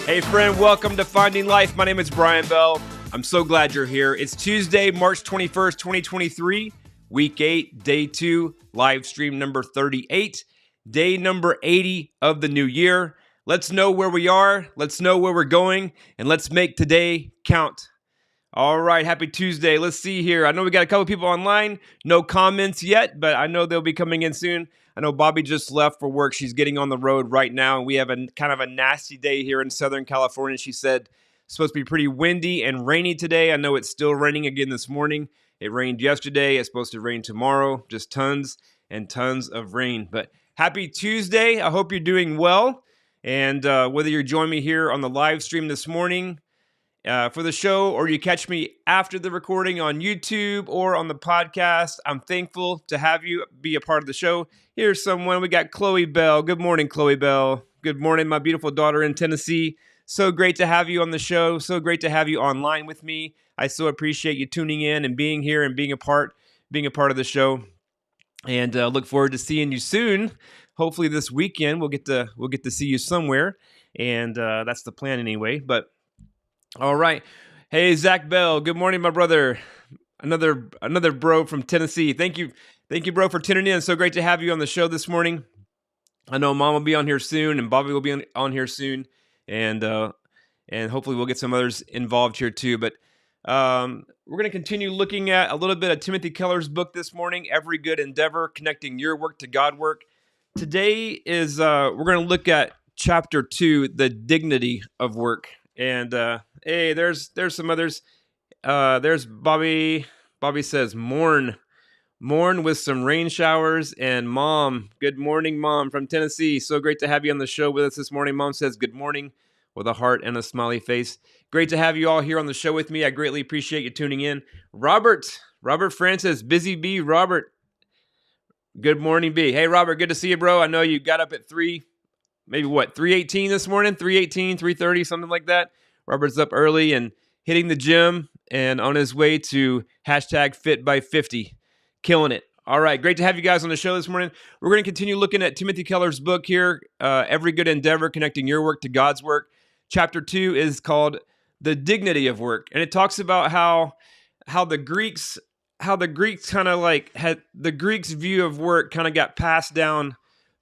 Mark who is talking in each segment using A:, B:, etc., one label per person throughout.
A: Hey friend, welcome to Finding Life. My name is Brian Bell. I'm so glad you're here. It's Tuesday, March 21st, 2023, week 8, day 2, live stream number 38, day number 80 of the new year. Let's know where we are, let's know where we're going, and let's make today count. All right, happy Tuesday. Let's see here. I know we got a couple people online. No comments yet, but I know they'll be coming in soon. I know Bobby just left for work. She's getting on the road right now, and we have a kind of a nasty day here in Southern California. She said it's supposed to be pretty windy and rainy today. I know it's still raining again this morning. It rained yesterday. It's supposed to rain tomorrow. Just tons and tons of rain. But happy Tuesday. I hope you're doing well. And whether you're joining me here on the live stream this morning for the show, or you catch me after the recording on YouTube or on the podcast, I'm thankful to have you be a part of the show. Here's someone. We got Chloe Bell. Good morning, Chloe Bell. Good morning, my beautiful daughter in Tennessee. So great to have you on the show. So great to have you online with me. I so appreciate you tuning in and being here and being a part of the show. And look forward to seeing you soon. Hopefully this weekend we'll get to see you somewhere, and that's the plan anyway. But all right. Hey, Zach Bell. Good morning, my brother. Another bro from Tennessee. Thank you, bro, for tuning in. So great to have you on the show this morning. I know Mom will be on here soon, and Bobby will be on here soon, and hopefully we'll get some others involved here too. But we're going to continue looking at a little bit of Timothy Keller's book this morning, Every Good Endeavor, Connecting Your Work to God Work. Today is we're going to look at chapter 2, The Dignity of Work. And hey, there's some others. There's Bobby. Bobby says, mourn with some rain showers. And Mom, good morning, Mom, from Tennessee. So great to have you on the show with us this morning. Mom says good morning with a heart and a smiley face. Great to have you all here on the show with me. I greatly appreciate you tuning in. Robert Francis, Busy B. Robert, good morning, B. Hey, Robert, good to see you, bro. I know you got up at 3:18 this morning, 3:18, 3:30, something like that. Robert's up early and hitting the gym and on his way to hashtag Fit by 50. Killing it. All right, great to have you guys on the show this morning. We're going to continue looking at Timothy Keller's book here, Every Good Endeavor, Connecting Your Work to God's Work. Chapter 2 is called The Dignity of Work, and it talks about how the Greeks kind of like had the Greeks' view of work kind of got passed down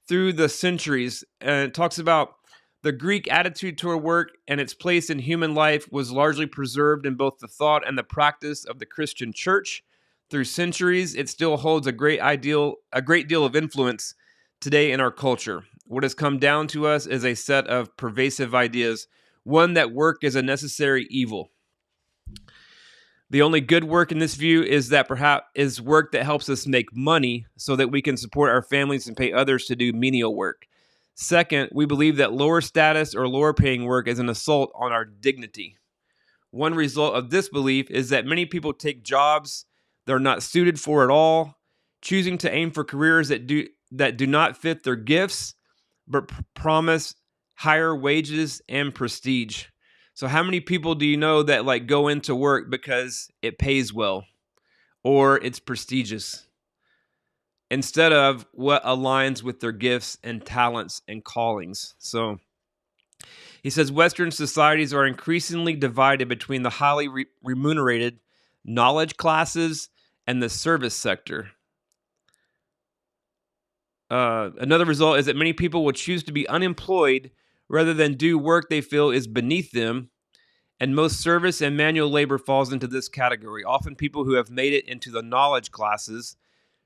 A: through the centuries. And it talks about the Greek attitude toward work and its place in human life was largely preserved in both the thought and the practice of the Christian church. Through centuries, it still holds a great deal of influence today in our culture. What has come down to us is a set of pervasive ideas, one that work is a necessary evil. The only good work in this view is work that helps us make money so that we can support our families and pay others to do menial work. Second, we believe that lower status or lower paying work is an assault on our dignity. One result of this belief is that many people take jobs they're not suited for at all, choosing to aim for careers that do not fit their gifts, but promise higher wages and prestige. So how many people do you know that like go into work because it pays well or it's prestigious instead of what aligns with their gifts and talents and callings? So he says Western societies are increasingly divided between the highly remunerated knowledge classes and the service sector. Another result is that many people will choose to be unemployed rather than do work they feel is beneath them, and most service and manual labor falls into this category. Often people who have made it into the knowledge classes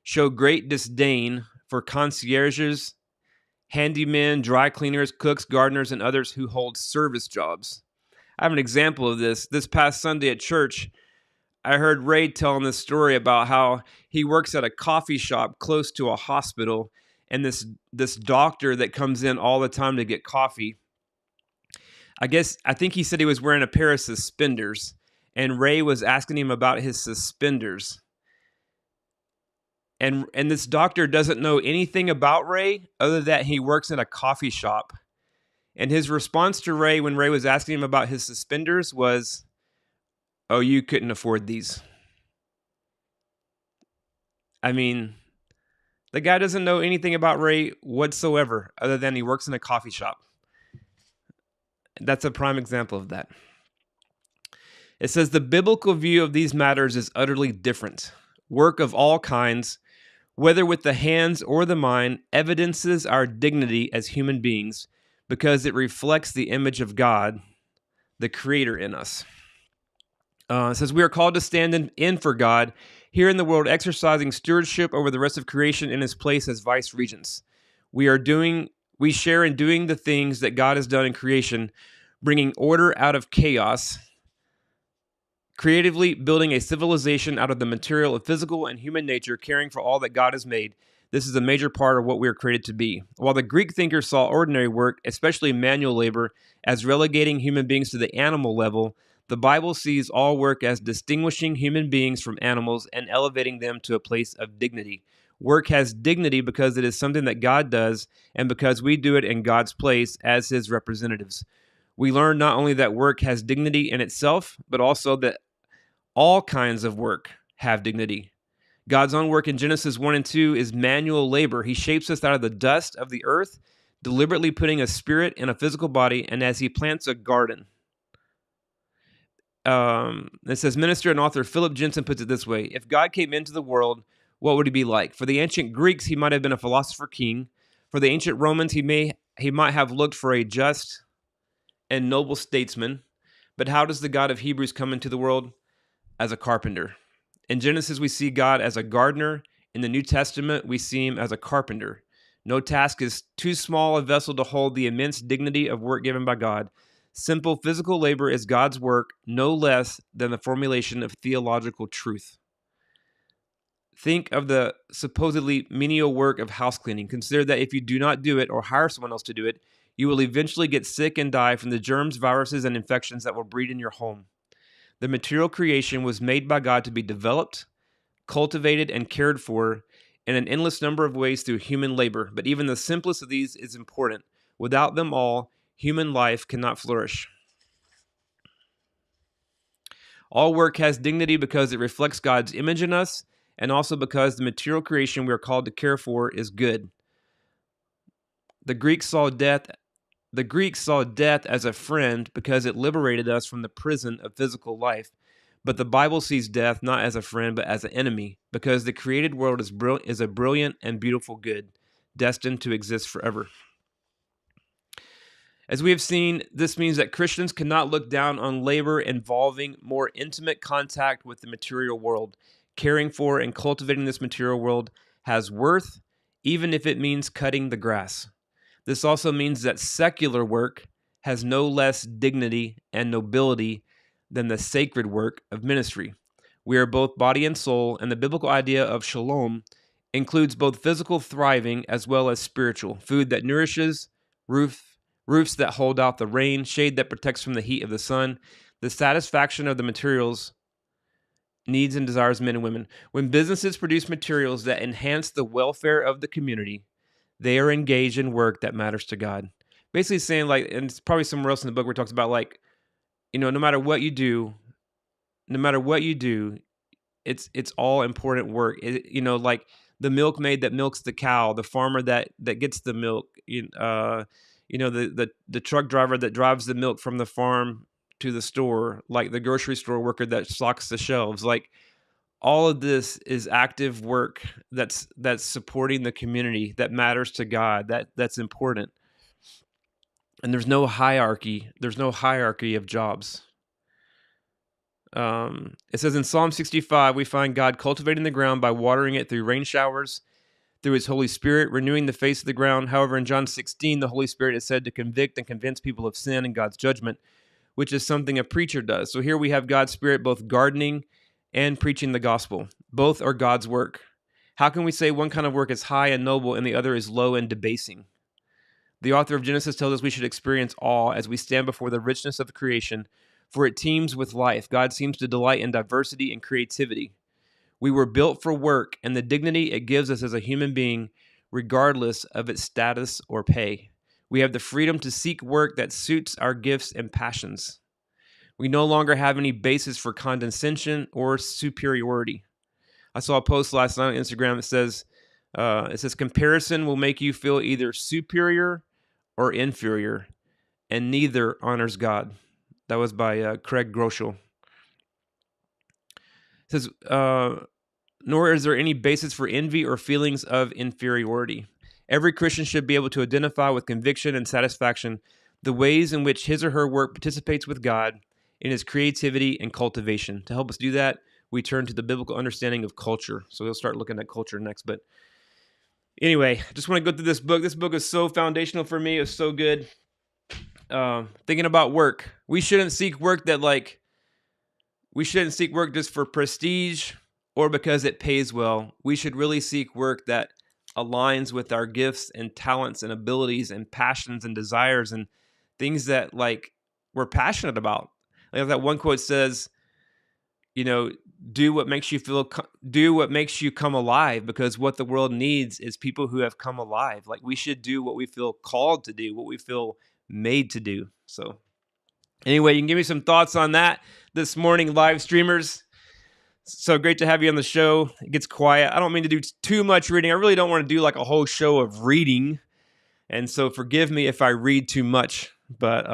A: show great disdain for concierges, handymen, dry cleaners, cooks, gardeners, and others who hold service jobs. I have an example of this. This past Sunday at church, I heard Ray telling this story about how he works at a coffee shop close to a hospital, and this doctor that comes in all the time to get coffee, I think he said he was wearing a pair of suspenders, and Ray was asking him about his suspenders. And this doctor doesn't know anything about Ray other than he works in a coffee shop. And his response to Ray when Ray was asking him about his suspenders was, "Oh, you couldn't afford these." I mean, the guy doesn't know anything about Ray whatsoever other than he works in a coffee shop. That's a prime example of that. It says the biblical view of these matters is utterly different. Work of all kinds, whether with the hands or the mind, evidences our dignity as human beings because it reflects the image of God, the Creator, in us. It says we are called to stand in for God here in the world, exercising stewardship over the rest of creation in His place as vice regents. We share in doing the things that God has done in creation, bringing order out of chaos, creatively building a civilization out of the material of physical and human nature, caring for all that God has made. This is a major part of what we are created to be. While the Greek thinkers saw ordinary work, especially manual labor, as relegating human beings to the animal level, the Bible sees all work as distinguishing human beings from animals and elevating them to a place of dignity. Work has dignity because it is something that God does and because we do it in God's place as His representatives. We learn not only that work has dignity in itself, but also that all kinds of work have dignity. God's own work in Genesis 1 and 2 is manual labor. He shapes us out of the dust of the earth, deliberately putting a spirit in a physical body, and as He plants a garden. It says, minister and author Philip Jensen puts it this way: if God came into the world, what would He be like? For the ancient Greeks, He might have been a philosopher king. For the ancient Romans, he might have looked for a just and noble statesman. But how does the God of Hebrews come into the world? As a carpenter. In Genesis, we see God as a gardener. In the New Testament, we see Him as a carpenter. No task is too small a vessel to hold the immense dignity of work given by God. Simple physical labor is God's work, no less than the formulation of theological truth. Think of the supposedly menial work of house cleaning. Consider that if you do not do it or hire someone else to do it, you will eventually get sick and die from the germs, viruses, and infections that will breed in your home. The material creation was made by God to be developed, cultivated, and cared for in an endless number of ways through human labor. But even the simplest of these is important. Without them all, human life cannot flourish. All work has dignity because it reflects God's image in us, and also because the material creation we are called to care for is good. The Greeks saw death as a friend because it liberated us from the prison of physical life. But the Bible sees death not as a friend, but as an enemy, because the created world is a brilliant and beautiful good, destined to exist forever. As we have seen, this means that Christians cannot look down on labor involving more intimate contact with the material world. Caring for and cultivating this material world has worth, even if it means cutting the grass. This also means that secular work has no less dignity and nobility than the sacred work of ministry. We are both body and soul, and the biblical idea of shalom includes both physical thriving as well as spiritual. Food that nourishes, roofs that hold out the rain, shade that protects from the heat of the sun, the satisfaction of the materials, needs and desires of men and women. When businesses produce materials that enhance the welfare of the community, they are engaged in work that matters to God. Basically saying, like, and it's probably somewhere else in the book where it talks about, like, no matter what you do, it's all important work. Like the milkmaid that milks the cow, the farmer that gets the milk, the truck driver that drives the milk from the farm to the store, like the grocery store worker that stocks the shelves. Like, all of this is active work that's supporting the community, that matters to God, that's important. And there's no hierarchy of jobs. It says in Psalm 65, we find God cultivating the ground by watering it through rain showers, through His Holy Spirit, renewing the face of the ground. However, in John 16, the Holy Spirit is said to convict and convince people of sin and God's judgment, which is something a preacher does. So here we have God's Spirit both gardening and preaching the gospel. Both are God's work. How can we say one kind of work is high and noble and the other is low and debasing? The author of Genesis tells us we should experience awe as we stand before the richness of creation, for it teems with life. God seems to delight in diversity and creativity. We were built for work and the dignity it gives us as a human being, regardless of its status or pay. We have the freedom to seek work that suits our gifts and passions. We no longer have any basis for condescension or superiority. I saw a post last night on Instagram that says comparison will make you feel either superior or inferior. and neither honors God. That was by Craig Groeschel. It says, nor is there any basis for envy or feelings of inferiority. Every Christian should be able to identify with conviction and satisfaction the ways in which his or her work participates with God in his creativity and cultivation. To help us do that, we turn to the biblical understanding of culture. So we'll start looking at culture next. But anyway, I just want to go through this book. This book is so foundational for me. It was so good. Thinking about work. We shouldn't seek work just for prestige or because it pays well. We should really seek work that aligns with our gifts and talents and abilities and passions and desires and things that we're passionate about. Like that one quote says, do what makes you come alive, because what the world needs is people who have come alive. Like, we should do what we feel called to do, what we feel made to do. So anyway, you can give me some thoughts on that this morning, live streamers. So great to have you on the show. It gets quiet. I don't mean to do too much reading. I really don't want to do like a whole show of reading. And so forgive me if I read too much, but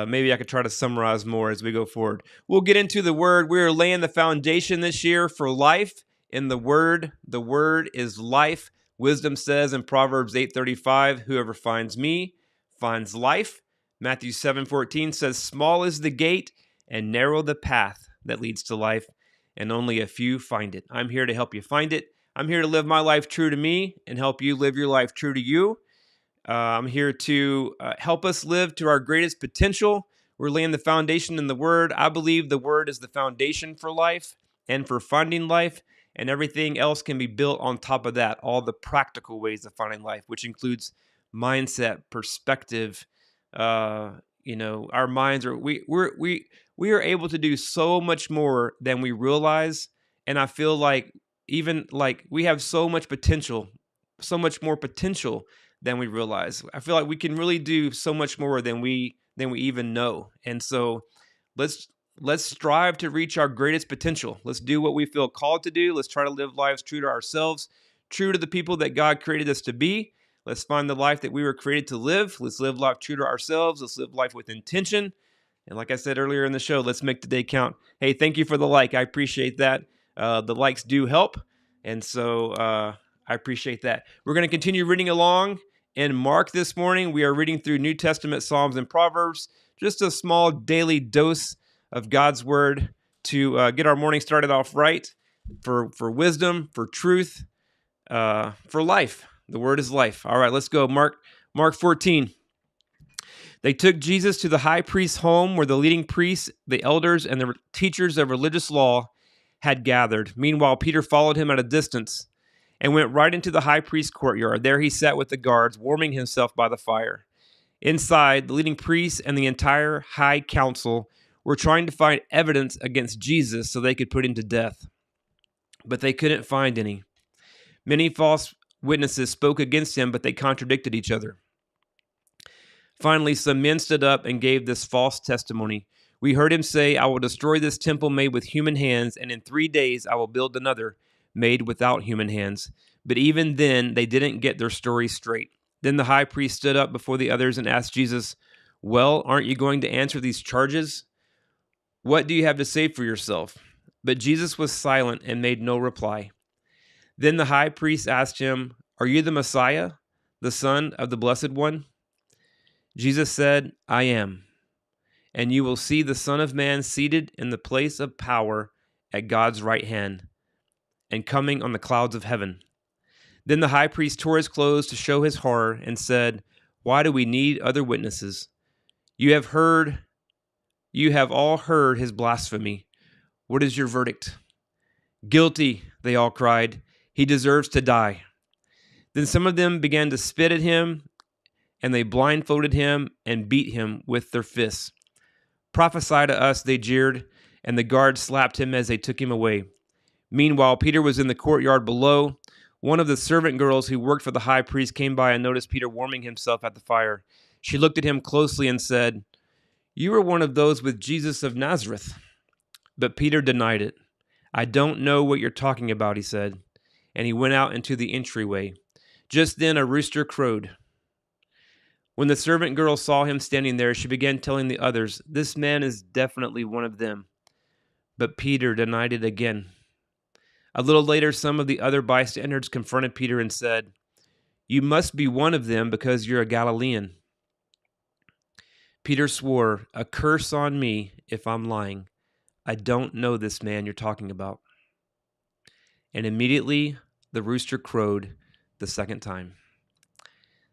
A: maybe I could try to summarize more as we go forward. We'll get into the Word. We're laying the foundation this year for life in the Word. The Word is life. Wisdom says in Proverbs 8:35, whoever finds me finds life. Matthew 7:14 says, small is the gate and narrow the path that leads to life, and only a few find it. I'm here to help you find it. I'm here to live my life true to me and help you live your life true to you. I'm here to help us live to our greatest potential. We're laying the foundation in the Word. I believe the Word is the foundation for life and for finding life, and everything else can be built on top of that, all the practical ways of finding life, which includes mindset, perspective. Our minds are we are able to do so much more than we realize, and I feel like even like we have so much potential, so much more potential than we realize. I feel like we can really do so much more than we even know. And so let's strive to reach our greatest potential. Let's do what we feel called to do. Let's try to live lives true to ourselves, true to the people that God created us to be. Let's find the life that we were created to live. Let's live life true to ourselves. Let's live life with intention. And like I said earlier in the show, let's make today count. Hey, thank you for the like. I appreciate that. The likes do help. And so I appreciate that. We're going to continue reading along in Mark this morning. We are reading through New Testament, Psalms, and Proverbs. Just a small daily dose of God's Word to get our morning started off right, for wisdom, for truth, for life. The Word is life. All right, let's go. Mark 14. They took Jesus to the high priest's home where the leading priests, the elders, and the teachers of religious law had gathered. Meanwhile, Peter followed him at a distance and went right into the high priest's courtyard. There he sat with the guards, warming himself by the fire. Inside, the leading priests and the entire high council were trying to find evidence against Jesus so they could put him to death. But they couldn't find any. Many false witnesses spoke against him, but they contradicted each other. Finally, some men stood up and gave this false testimony. We heard him say, I will destroy this temple made with human hands, and in 3 days I will build another made without human hands. But even then, they didn't get their story straight. Then the high priest stood up before the others and asked Jesus, well, aren't you going to answer these charges? What do you have to say for yourself? But Jesus was silent and made no reply. Then the high priest asked him, are you the Messiah, the Son of the Blessed One? Jesus said, I am. And you will see the Son of Man seated in the place of power at God's right hand and coming on the clouds of heaven. Then the high priest tore his clothes to show his horror and said, why do we need other witnesses? You have all heard his blasphemy. What is your verdict? Guilty, they all cried. He deserves to die. Then some of them began to spit at him, and they blindfolded him and beat him with their fists. Prophesy to us, they jeered, and the guards slapped him as they took him away. Meanwhile, Peter was in the courtyard below. One of the servant girls who worked for the high priest came by and noticed Peter warming himself at the fire. She looked at him closely and said, you are one of those with Jesus of Nazareth. But Peter denied it. I don't know what you're talking about, he said, and he went out into the entryway. Just then a rooster crowed. When the servant girl saw him standing there, she began telling the others, "This man is definitely one of them." But Peter denied it again. A little later, some of the other bystanders confronted Peter and said, "You must be one of them because you're a Galilean." Peter swore, "A curse on me if I'm lying. I don't know this man you're talking about." And immediately the rooster crowed the second time.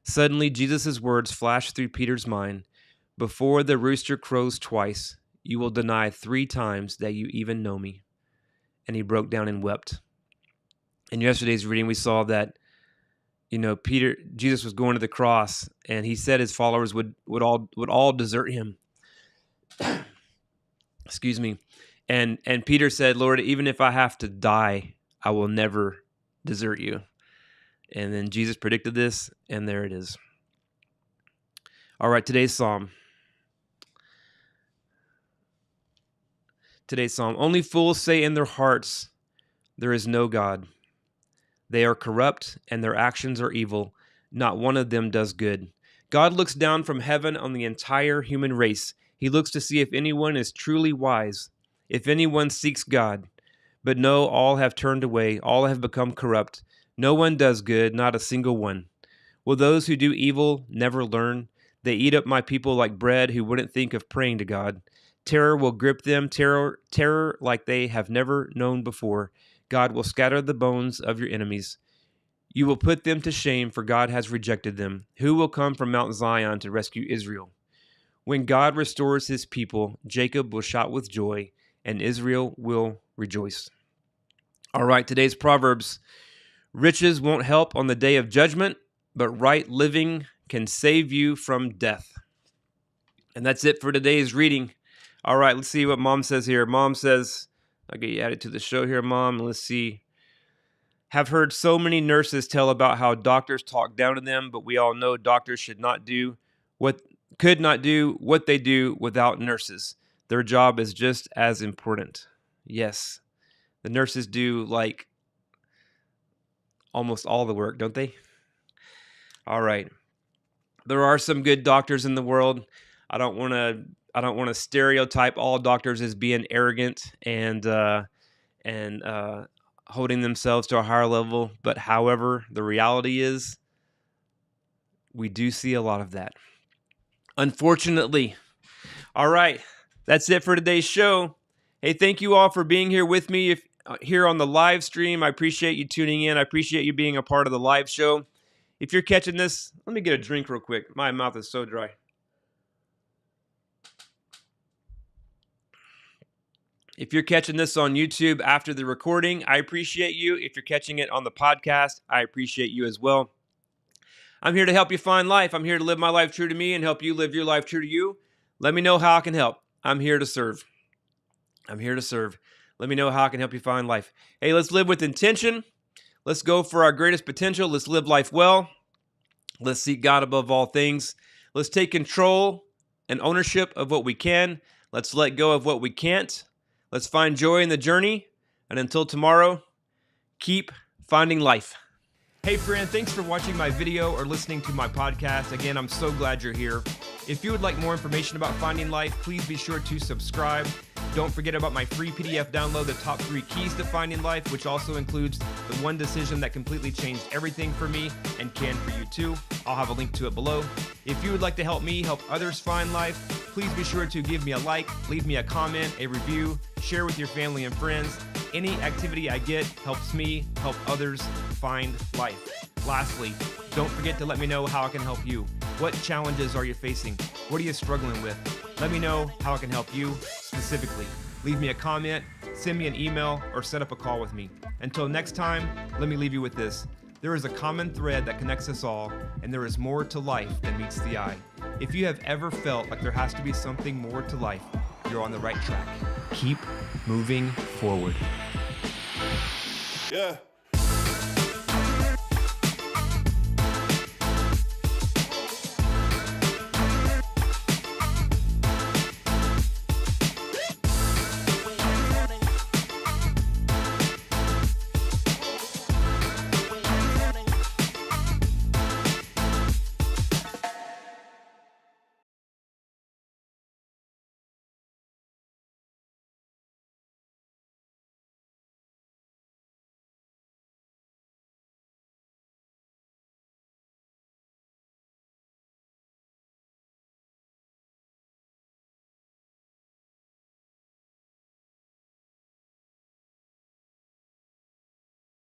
A: Suddenly, Jesus' words flashed through Peter's mind. "Before the rooster crows twice, you will deny 3 times that you even know me." And he broke down and wept. In yesterday's reading, we saw that, Jesus was going to the cross, and he said his followers would all desert him. Excuse me. And Peter said, "Lord, even if I have to die, I will never desert you." And then Jesus predicted this, and there it is. All right, today's psalm. Only fools say in their hearts, there is no God. They are corrupt, and their actions are evil. Not one of them does good. God looks down from heaven on the entire human race. He looks to see if anyone is truly wise, if anyone seeks God. But no, all have turned away. All have become corrupt. No one does good, not a single one. Will those who do evil never learn? They eat up my people like bread who wouldn't think of praying to God. Terror will grip them, terror like they have never known before. God will scatter the bones of your enemies. You will put them to shame, for God has rejected them. Who will come from Mount Zion to rescue Israel? When God restores his people, Jacob will shout with joy, and Israel will rejoice. All right, today's Proverbs. Riches won't help on the day of judgment, but right living can save you from death. And that's it for today's reading. All right, let's see what Mom says here. Mom says, I'll get you added to the show here, Mom. Let's see. Have heard so many nurses tell about how doctors talk down to them, but we all know doctors could not do what they do without nurses. Their job is just as important. Yes, the nurses do like almost all the work, don't they? All right. There are some good doctors in the world. I don't want to stereotype all doctors as being arrogant and holding themselves to a higher level. But however, the reality is we do see a lot of that, unfortunately. All right. That's it for today's show. Hey, thank you all for being here with me here on the live stream. I appreciate you tuning in. I appreciate you being a part of the live show. If you're catching this, let me get a drink real quick. My mouth is so dry. If you're catching this on YouTube after the recording, I appreciate you. If you're catching it on the podcast, I appreciate you as well. I'm here to help you find life. I'm here to live my life true to me and help you live your life true to you. Let me know how I can help. I'm here to serve. Let me know how I can help you find life. Hey, let's live with intention. Let's go for our greatest potential. Let's live life well. Let's seek God above all things. Let's take control and ownership of what we can. Let's let go of what we can't. Let's find joy in the journey. And until tomorrow, keep finding life. Hey friend, thanks for watching my video or listening to my podcast. Again, I'm so glad you're here. If you would like more information about finding life, please be sure to subscribe. Don't forget about my free PDF download, The Top 3 Keys to Finding Life, which also includes the one decision that completely changed everything for me and can for you too. I'll have a link to it below. If you would like to help me help others find life, please be sure to give me a like, leave me a comment, a review, share with your family and friends. Any activity I get helps me help others find life. Lastly, don't forget to let me know how I can help you. What challenges are you facing? What are you struggling with? Let me know how I can help you specifically. Leave me a comment, send me an email, or set up a call with me. Until next time, let me leave you with this. There is a common thread that connects us all, and there is more to life than meets the eye. If you have ever felt like there has to be something more to life, you're on the right track. Keep moving forward.
B: Yeah.